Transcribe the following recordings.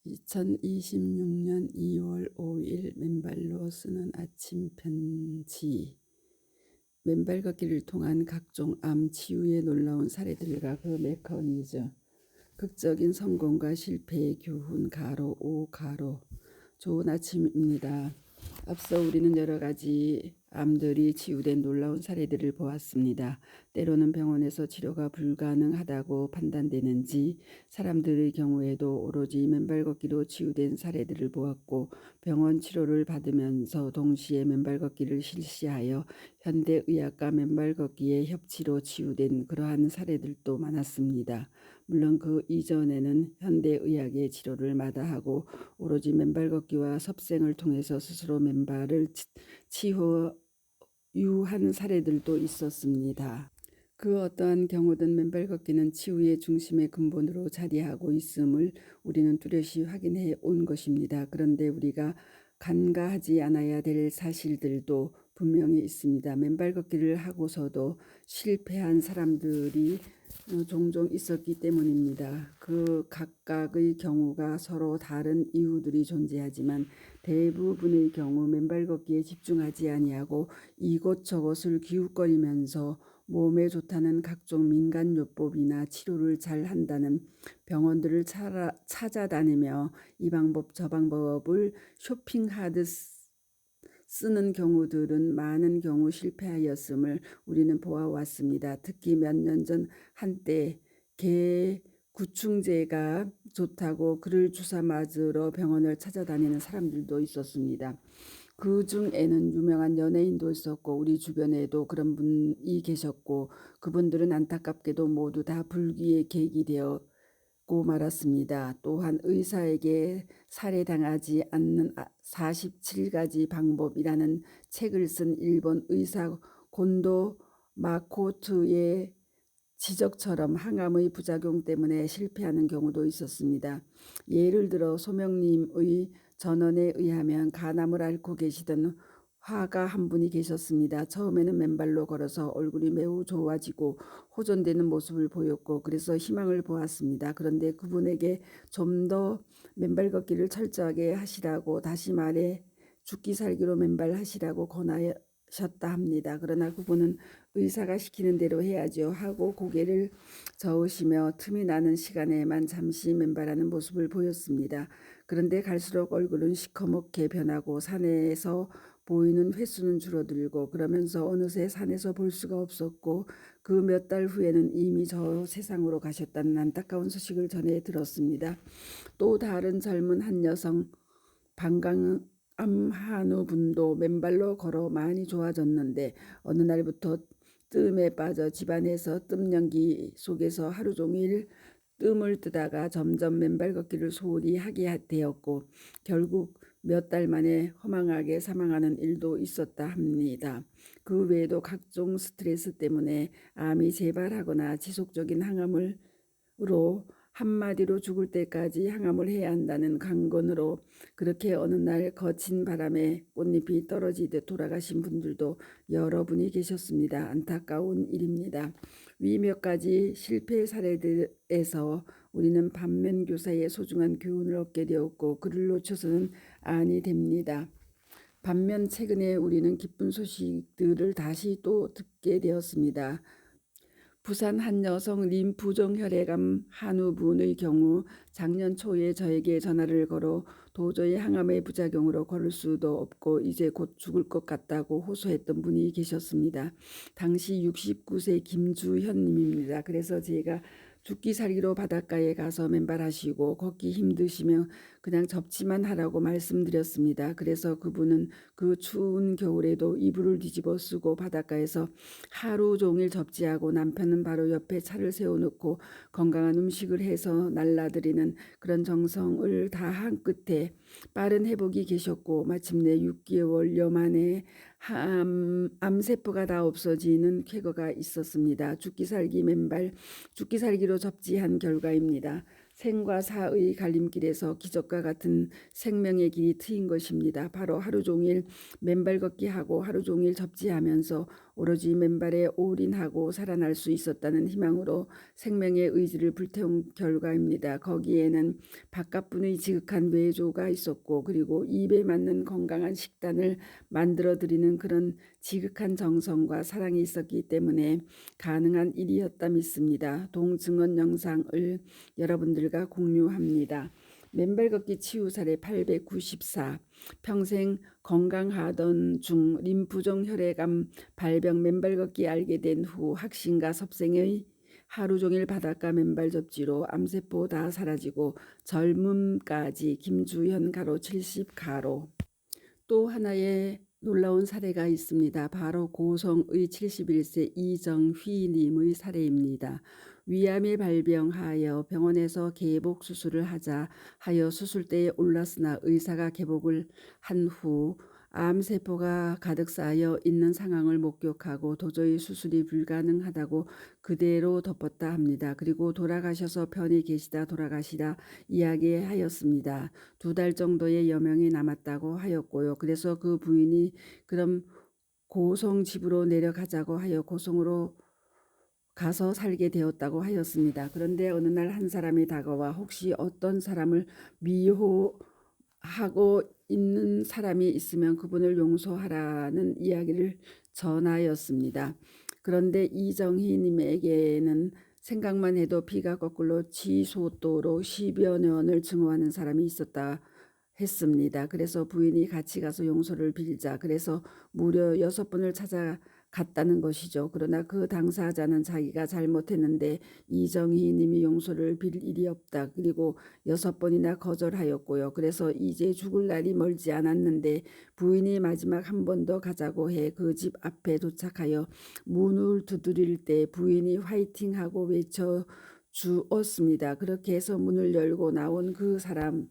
2026년 2월 5일 맨발로 쓰는 아침 편지. 맨발 걷기를 통한 각종 암 치유의 놀라운 사례들과 그 메커니즘, 극적인 성공과 실패의 교훈 가로 5 가로. 좋은 아침입니다. 앞서 우리는 여러 가지 암들이 치유된 놀라운 사례들을 보았습니다. 때로는 병원에서 치료가 불가능하다고 판단되는지 사람들의 경우에도 오로지 맨발 걷기로 치유된 사례들을 보았고, 병원 치료를 받으면서 동시에 맨발 걷기를 실시하여 현대의학과 맨발 걷기의 협치로 치유된 그러한 사례들도 많았습니다. 물론 그 이전에는 현대의학의 치료를 마다하고 오로지 맨발 걷기와 섭생을 통해서 스스로 맨발을 치유한 사례들도 있었습니다. 그 어떠한 경우든 맨발 걷기는 치유의 중심의 근본으로 자리하고 있음을 우리는 뚜렷이 확인해 온 것입니다. 그런데 우리가 간과하지 않아야 될 사실들도 분명히 있습니다. 맨발 걷기를 하고서도 실패한 사람들이 종종 있었기 때문입니다. 그 각각의 경우가 서로 다른 이유들이 존재하지만 대부분의 경우 맨발 걷기에 집중하지 아니하고 이곳저곳을 기웃거리면서 몸에 좋다는 각종 민간요법이나 치료를 잘 한다는 병원들을 찾아다니며 이 방법 저 방법을 쇼핑하듯 쓰는 경우들은 많은 경우 실패하였음을 우리는 보아왔습니다. 특히 몇 년 전 한때 개 구충제가 좋다고 그를 주사 맞으러 병원을 찾아다니는 사람들도 있었습니다. 그 중에는 유명한 연예인도 있었고 우리 주변에도 그런 분이 계셨고, 그분들은 안타깝게도 모두 다 불기의 객이 되었고 말았습니다. 또한 의사에게 살해당하지 않는 47가지 방법이라는 책을 쓴 일본 의사 곤도 마코토의 지적처럼 항암의 부작용 때문에 실패하는 경우도 있었습니다. 예를 들어 소명님의 전언에 의하면 간암을 앓고 계시던 화가 한 분이 계셨습니다. 처음에는 맨발로 걸어서 얼굴이 매우 좋아지고 호전되는 모습을 보였고 그래서 희망을 보았습니다. 그런데 그분에게 좀 더 맨발 걷기를 철저하게 하시라고, 다시 말해 죽기 살기로 맨발 하시라고 권하셨다 합니다. 그러나 그분은 의사가 시키는 대로 해야죠 하고 고개를 저으시며 틈이 나는 시간에만 잠시 맨발하는 모습을 보였습니다. 그런데 갈수록 얼굴은 시커멓게 변하고 산에서 보이는 횟수는 줄어들고 그러면서 어느새 산에서 볼 수가 없었고 그 몇 달 후에는 이미 저 세상으로 가셨다는 안타까운 소식을 전해 들었습니다. 또 다른 젊은 한 여성 방광암 한우 분도 맨발로 걸어 많이 좋아졌는데 어느 날부터 뜸에 빠져 집안에서 뜸 연기 속에서 하루 종일 뜸을 뜨다가 점점 맨발 걷기를 소홀히 하게 되었고 결국 몇 달 만에 허망하게 사망하는 일도 있었다 합니다. 그 외에도 각종 스트레스 때문에 암이 재발하거나 지속적인 항암으로 한마디로 죽을 때까지 항암을 해야 한다는 강건으로 그렇게 어느 날 거친 바람에 꽃잎이 떨어지듯 돌아가신 분들도 여러분이 계셨습니다. 안타까운 일입니다. 위 몇 가지 실패 사례들에서 우리는 반면교사의 소중한 교훈을 얻게 되었고 그를 놓쳐서는 아니 됩니다. 반면 최근에 우리는 기쁜 소식들을 다시 또 듣게 되었습니다. 부산 한 여성 림프종혈액암 한우분의 경우 작년 초에 저에게 전화를 걸어 도저히 항암의 부작용으로 걸을 수도 없고 이제 곧 죽을 것 같다고 호소했던 분이 계셨습니다. 당시 69세 김주현님입니다. 그래서 제가 죽기 살기로 바닷가에 가서 맨발하시고 걷기 힘드시면 그냥 접지만 하라고 말씀드렸습니다. 그래서 그분은 그 추운 겨울에도 이불을 뒤집어 쓰고 바닷가에서 하루 종일 접지하고 남편은 바로 옆에 차를 세워놓고 건강한 음식을 해서 날라드리는 그런 정성을 다한 끝에 빠른 회복이 계셨고 마침내 6개월여 만에 암세포가 다 없어지는 쾌거가 있었습니다. 죽기 살기 맨발, 죽기 살기로 접지한 결과입니다. 생과 사의 갈림길에서 기적과 같은 생명의 길이 트인 것입니다. 바로 하루 종일 맨발 걷기 하고 하루 종일 접지하면서 오로지 맨발에 올인하고 살아날 수 있었다는 희망으로 생명의 의지를 불태운 결과입니다. 거기에는 바깥분의 지극한 외조가 있었고 그리고 입에 맞는 건강한 식단을 만들어 드리는 그런 지극한 정성과 사랑이 있었기 때문에 가능한 일이었다 믿습니다. 동증언 영상을 여러분들과 공유합니다. 맨발 걷기 치유 사례 894. 평생 건강하던 중 림프종 혈액암 발병 맨발 걷기 알게 된 후 학신과 섭생의 하루 종일 바닷가 맨발 접지로 암세포 다 사라지고 젊음까지 김주현 가로 70 가로. 또 하나의 놀라운 사례가 있습니다. 바로 고성의 71세 이정휘님의 사례입니다. 위암이 발병하여 병원에서 개복 수술을 하자 하여 수술대에 올랐으나 의사가 개복을 한 후 암세포가 가득 쌓여 있는 상황을 목격하고 도저히 수술이 불가능하다고 그대로 덮었다 합니다. 그리고 돌아가셔서 편히 계시다 돌아가시다 이야기하였습니다. 2달 정도의 여명이 남았다고 하였고요. 그래서 그 부인이 그럼 고성 집으로 내려가자고 하여 고성으로 가서 살게 되었다고 하였습니다. 그런데 어느 날 한 사람이 다가와 혹시 어떤 사람을 미워하고 있는 사람이 있으면 그분을 용서하라는 이야기를 전하였습니다. 그런데 이정희님에게는 생각만 해도 피가 거꾸로 치솟도록 10여 년을 증오하는 사람이 있었다 했습니다. 그래서 부인이 같이 가서 용서를 빌자. 그래서 무려 6번을 찾아갔다는 것이죠. 그러나 그 당사자는 자기가 잘못했는데 이정희 님이 용서를 빌 일이 없다. 그리고 6번이나 거절하였고요. 그래서 이제 죽을 날이 멀지 않았는데 부인이 마지막 한 번 더 가자고 해 그 집 앞에 도착하여 문을 두드릴 때 부인이 화이팅하고 외쳐 주었습니다. 그렇게 해서 문을 열고 나온 그 사람이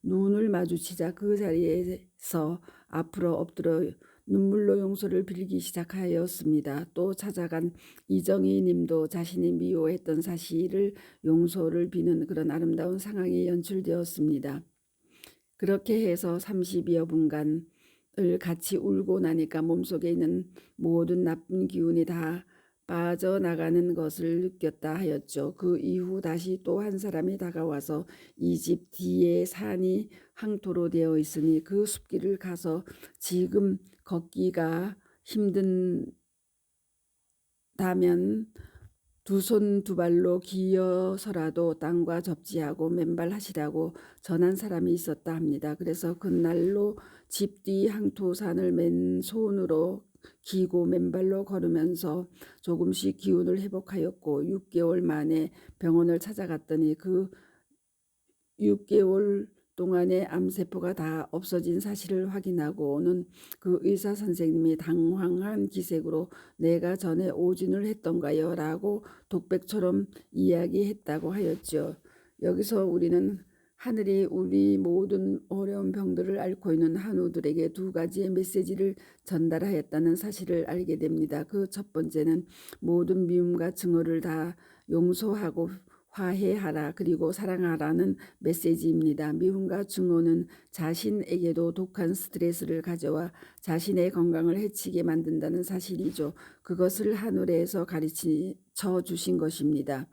눈을 마주치자 그 자리에서 앞으로 엎드려 눈물로 용서를 빌기 시작하였습니다. 또 찾아간 이정희 님도 자신이 미워했던 사실을 용서를 비는 그런 아름다운 상황이 연출되었습니다. 그렇게 해서 30여 분간을 같이 울고 나니까 몸속에 있는 모든 나쁜 기운이 다 빠져나가는 것을 느꼈다 하였죠. 그 이후 다시 또 한 사람이 다가와서 이 집 뒤에 산이 항토로 되어 있으니 그 숲길을 가서 지금 걷기가 힘든다면 2손 2발로 기어서라도 땅과 접지하고 맨발하시라고 전한 사람이 있었다 합니다. 그래서 그날로 집 뒤 항토산을 맨손으로 기고 맨발로 걸으면서 조금씩 기운을 회복하였고 6개월 만에 병원을 찾아갔더니 그 6개월 동안에 암세포가 다 없어진 사실을 확인하고는 그 의사 선생님이 당황한 기색으로 내가 전에 오진을 했던가요? 라고 독백처럼 이야기했다고 하였죠. 여기서 우리는 하늘이 우리 모든 어려운 병들을 앓고 있는 한우들에게 2가지의 메시지를 전달하였다는 사실을 알게 됩니다. 그 첫 번째는 모든 미움과 증오를 다 용서하고 화해하라 그리고 사랑하라는 메시지입니다. 미움과 증오는 자신에게도 독한 스트레스를 가져와 자신의 건강을 해치게 만든다는 사실이죠. 그것을 하늘에서 가르쳐 주신 것입니다.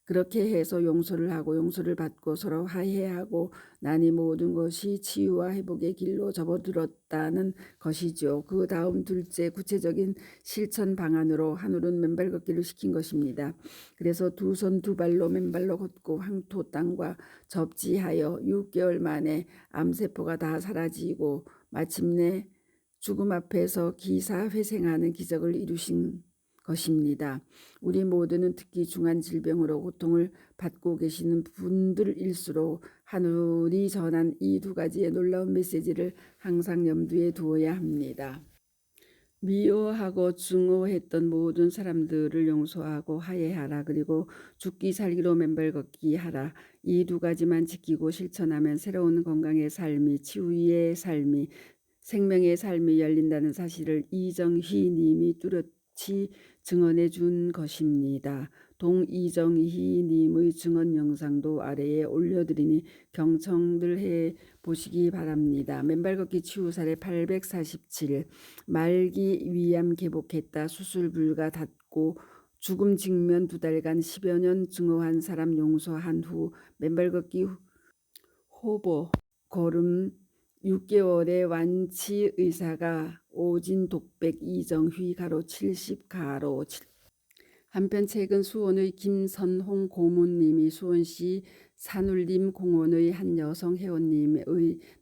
그렇게 해서 용서를 하고 용서를 받고 서로 화해하고 나니 모든 것이 치유와 회복의 길로 접어들었다는 것이죠. 그 다음 둘째 구체적인 실천 방안으로 하늘은 맨발 걷기를 시킨 것입니다. 그래서 2손 2발로 맨발로 걷고 황토 땅과 접지하여 6개월 만에 암세포가 다 사라지고 마침내 죽음 앞에서 기사회생하는 기적을 이루신 것입니다. 우리 모두는 특히 중한 질병으로 고통을 받고 계시는 분들일수록 하늘이 전한 이 2가지의 놀라운 메시지를 항상 염두에 두어야 합니다. 미워하고 증오했던 모든 사람들을 용서하고 화해하라. 그리고 죽기 살기로 맨발 걷기 하라. 이 2가지만 지키고 실천하면 새로운 건강의 삶이 치유의 삶이 생명의 삶이 열린다는 사실을 이정희 님이 뚜렷이 증언해 준 것입니다. 동이정희님의 증언 영상도 아래에 올려드리니 경청들 해 보시기 바랍니다. 맨발 걷기 치유 사례 847. 말기 위암 개복했다. 수술 불가 닫고 죽음 직면 2달간 10여 년 증오한 사람 용서한 후 맨발 걷기 호보 걸음 6개월의 완치 의사가 오진 독백 이정휘 가로 70 가로 7. 한편 최근 수원의 김선홍 고문님이 수원시 산울림 공원의 한 여성 회원님의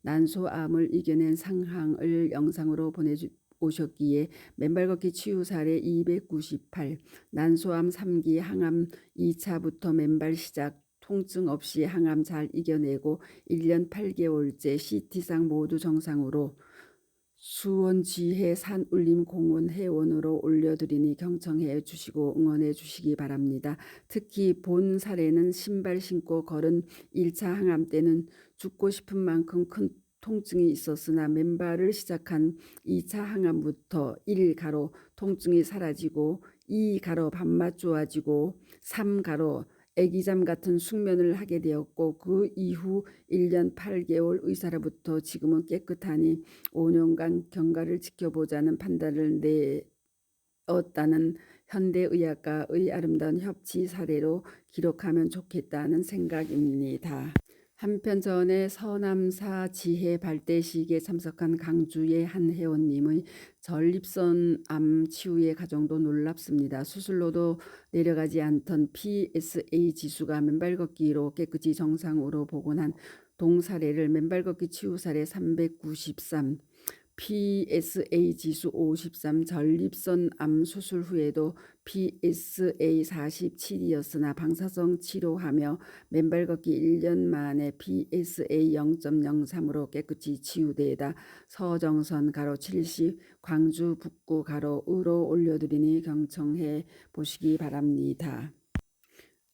난소암을 이겨낸 상황을 영상으로 보내오셨기에 맨발 걷기 치유 사례 298. 난소암 3기 항암 2차부터 맨발 시작 통증 없이 항암 잘 이겨내고 1년 8개월째 CT상 모두 정상으로 수원지회 산울림공원 회원으로 올려드리니 경청해 주시고 응원해 주시기 바랍니다. 특히 본 사례는 신발 신고 걸은 1차 항암 때는 죽고 싶은 만큼 큰 통증이 있었으나 맨발을 시작한 2차 항암부터 1 가로 통증이 사라지고 2 가로 밤맛 좋아지고 3 가로 애기잠 같은 숙면을 하게 되었고 그 이후 1년 8개월 의사로부터 지금은 깨끗하니 5년간 경과를 지켜보자는 판단을 내었다는 현대의학과의 아름다운 협치 사례로 기록하면 좋겠다는 생각입니다. 한편 전에 서남사 지혜 발대식에 참석한 강주의 한 회원님의 전립선암 치유의 과정도 놀랍습니다. 수술로도 내려가지 않던 PSA 지수가 맨발 걷기로 깨끗이 정상으로 복원한 동사례를 맨발 걷기 치유 사례 393. PSA 지수 53, 전립선암 수술 후에도 PSA 47이었으나 방사성 치료하며 맨발 걷기 1년 만에 PSA 0.03으로 깨끗이 치유되다 서정선 가로 70 광주 북구 가로으로 올려드리니 경청해 보시기 바랍니다.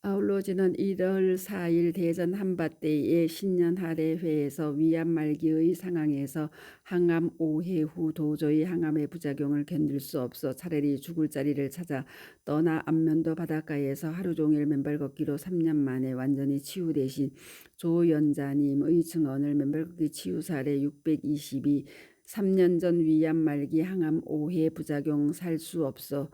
아울러 지난 1월 4일 대전 한밭대의 신년 할애회에서 위암 말기의 상황에서 항암 5회 후 도저히 항암의 부작용을 견딜 수 없어 차라리 죽을 자리를 찾아 떠나 안면도 바닷가에서 하루 종일 맨발 걷기로 3년 만에 완전히 치유되신 조연자님의 증언을 맨발 걷기 치유 사례 622. 3년 전 위암 말기 항암 5회 부작용 살 수 없어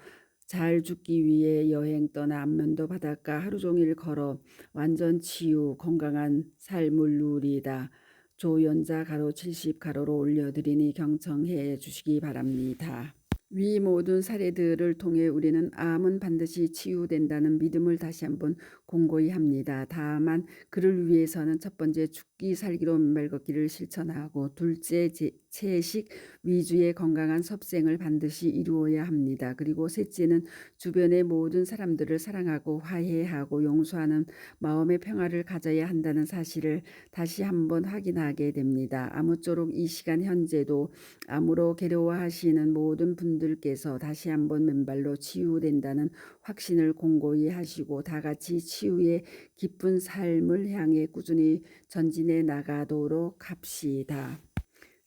잘 죽기 위해 여행 떠나 안면도 바닷가 하루 종일 걸어 완전 치유 건강한 삶을 누리다. 조연자 가로 70 가로로 올려드리니 경청해 주시기 바랍니다. 위 모든 사례들을 통해 우리는 암은 반드시 치유된다는 믿음을 다시 한번 공고히 합니다. 다만 그를 위해서는 첫 번째 죽기 살기로 맨발 걷기를 실천하고 둘째 채식 위주의 건강한 섭생을 반드시 이루어야 합니다. 그리고 셋째는 주변의 모든 사람들을 사랑하고 화해하고 용서하는 마음의 평화를 가져야 한다는 사실을 다시 한번 확인하게 됩니다. 아무쪼록 이 시간 현재도 암으로 괴로워하시는 모든 분들께서 다시 한번 맨발로 치유된다는 확신을 공고히 하시고 다 같이 치유의 기쁜 삶을 향해 꾸준히 전진해 나가도록 합시다.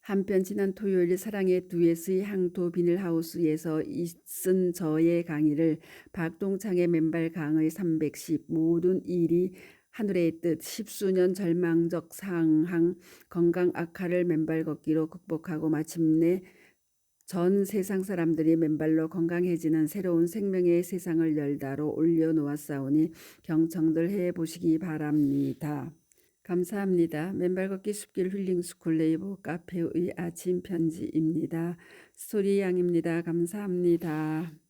한편 지난 토요일 사랑의 듀엣의 향토 비닐하우스에서 있은 저의 강의를 박동창의 맨발 강의 310 모든 일이 하늘의 뜻 10수년 절망적 상황 건강 악화를 맨발 걷기로 극복하고 마침내 전 세상 사람들이 맨발로 건강해지는 새로운 생명의 세상을 열다로 올려놓았사오니 경청들 해보시기 바랍니다. 감사합니다. 맨발 걷기 숲길 힐링스쿨 네이버 카페의 아침 편지입니다. 스토리 양입니다. 감사합니다.